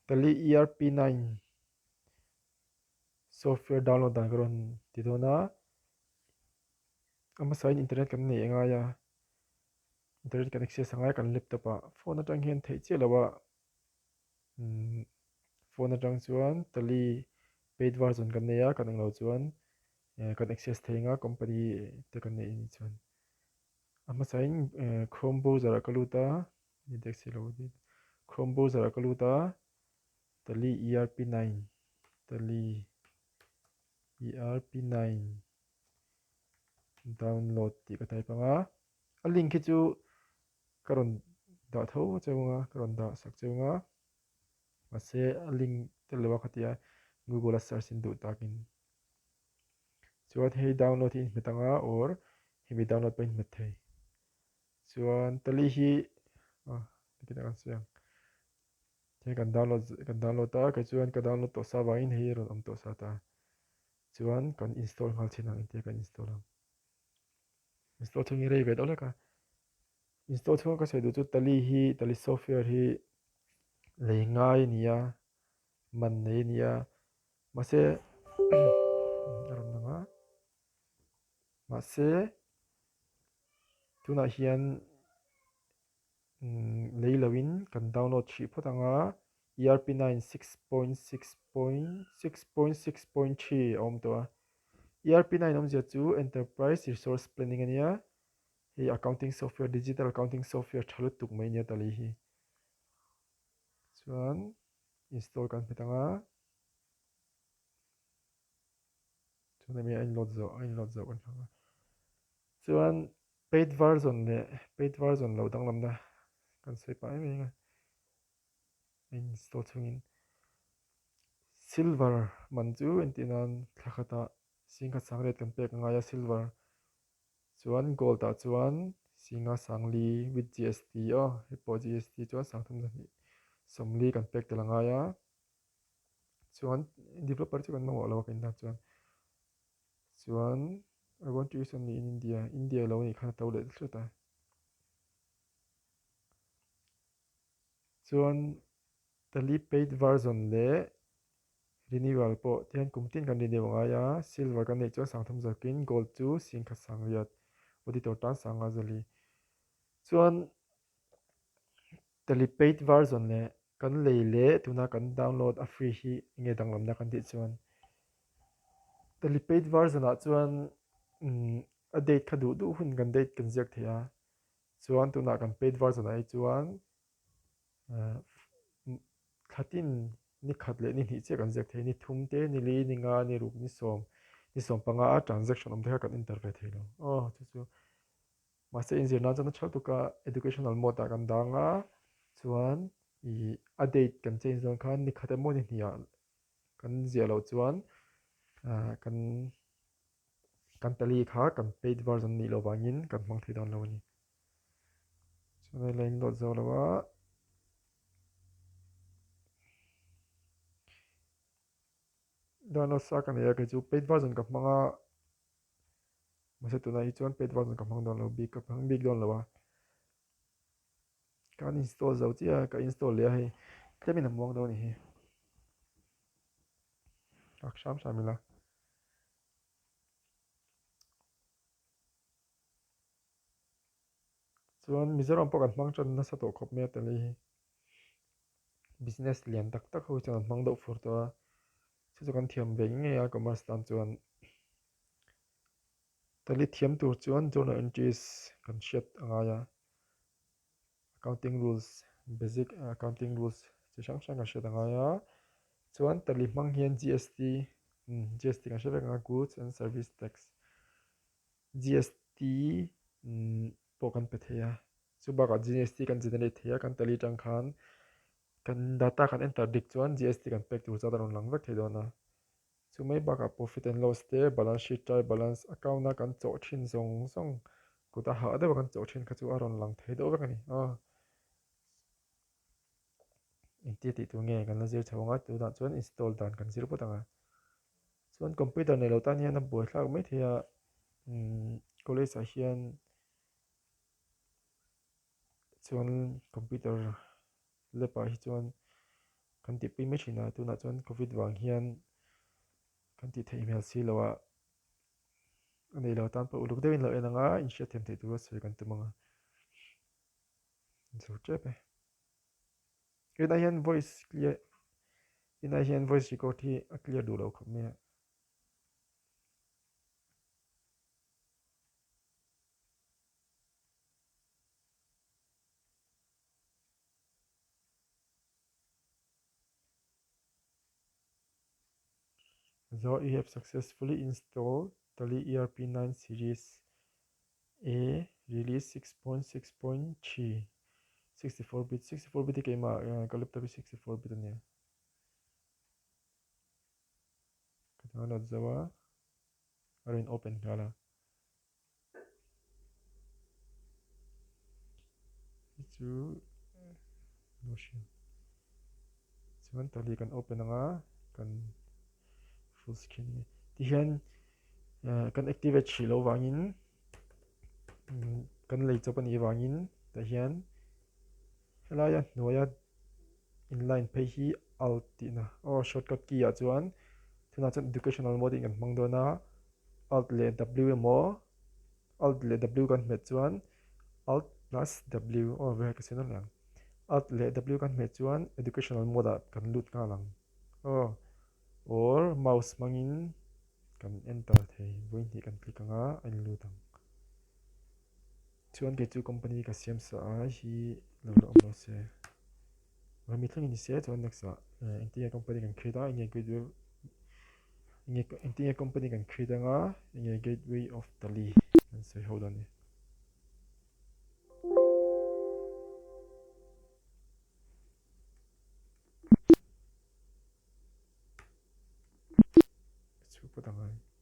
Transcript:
tali ERP9 software download dan karon tidona ama sign internet kan nei anga ya internet kan access anga kan laptop a phone atang hian thei che lawa phone atang chuan tali paid version kan nei a kan anglo chuan kan access theinga company te kan nei ni chuan ama sign chrome browser a kaluta index lo di chrome browser a kaluta tali ERP9 tali ERP9 download ti ka type anga a link hi chu karon da tho chunga karon da sak chunga mase a link te lewa khatia google a search in du takin chuan hei download hi metanga or himi download pain met thei chuan tali hi kita kan siang thế kan download ta cái chuan ka download to sa wain hei ron om to sa ta chuan kan install ngal china in te kan install thungi rei ve dole ka install thunga ka se du chu tali software hi lei ngai nia man nei nia mase aram nanga mase tuna hian lei lawin kan download thi photanga ERP9 6.6.6.6.3 om to ERP9 om zia chu enterprise resource planning ania hi accounting software digital accounting software thalut tuk mai nia tali hi chuan install kan petanga chuan mi ein load zo kan thanga chuan paid version lo dang lam da kan sei pa mai nga install chungin silver man chu entinan thlakata singa sangret kan pek nga ya silver chuan gold ta chuan singa sangli with GST hipo GST chuan sangthum na somli kan pek telanga ya chuan developer chu kan maw lo kan da chuan I want to use only in India lo ni khan to le thluta chuan tali paid version le renewal po tian kumtin kan renew nga ya silver kan nei chu sangthum zakin gold chu singkha sangliat auditor tan sanga zali chuan tali paid version le kan lei le tuna kan download a free hi nge danglam na kan ti chuan tali paid version a chuan a date khadu du hun kan date kan ziak thea chuan tuna kan paid version ai chuan khatin ni khat le ni hni che kan ziak thei ni thum te ni li ni nga ni ruk ni som panga a transaction om the kan interpret thei lo chu mase injir na chana chal tuka educational mode kan danga chuan I a date kan change don khan ni khate mo ni hnia kan zia lo chuan kan tali kha kan paid version ni lo wangin kan hmang thei don lo ni chuan line dot zo lawa download sa kan ya ke chu paid version ka hmanga mase tuna hi chuan paid version ka hmang don lo big ka hmang big don lawa kan install zo chia ka install le hi tlemin amwang do ni hi aksham shamila chuan mizoram po kan hmang chan na sa to khop me tali hi business lian tak tak ho chan hmang do fur to chu kan thiam ve nge ya commerce tan chuan tali thiam tur chuan journal entries kan shet anga ya accounting rules basic accounting rules chi hrang hrang kan shet anga ya chuan tali hmang hian GST GST kan hret anga goods and service tax GST po kan pe theya chu baka GST kan generate theya kan tali tang khan kan data kan enter dik chuan GST kan pek tur cha daron lang vek thei dona chu mai baka profit and loss te balance sheet trial balance account na kan chaw thin zong zong kuta ha de kan chaw thin kha chu aron lang thei do vek ani inti ti tu nge kan la zir chawanga tu da chuan install dan kan zir putanga chuan computer nei lo tan hian a buai thlak mai thei a college a hian chuan computer lab a hi chuan kan ti pi me china tu na chuan covid wang hian kan ti thei email si lawa nei lo tan pa uluk deuhin lo enanga in hriat them thei tu a sei kan tumanga zo chepe ina hian voice clear ina hian voice record hi a clear du lo khop me so you have successfully installed Tally ERP9 series A release 6.6.3 64-bit 64-bit cái mà cái laptop 64-bit này cái đó là Java rồi open cả là chú Notion chuan Tally kan open anga kan full screen này thì hiện kan activate chỉ lâu vangin kan lấy cho pan i vangin thì hiện helaya noya inline page hi alt tina shortcut key a chuan thuna chuan educational mode kan hmang dona alt le w emaw alt le w kan hmet chuan alt plus w ve ka sin lang alt le w kan hmet chuan educational mode a kan lut nga lang or mouse mangin kan enter thei voin hi kan click anga an lutang chuan ke chu company ka siam sa a hi lo lo se mi thlang ni se chuan next india company kan create a gateway india company kan create anga gateway of Tally kan sei ho dan ni chu pa dangai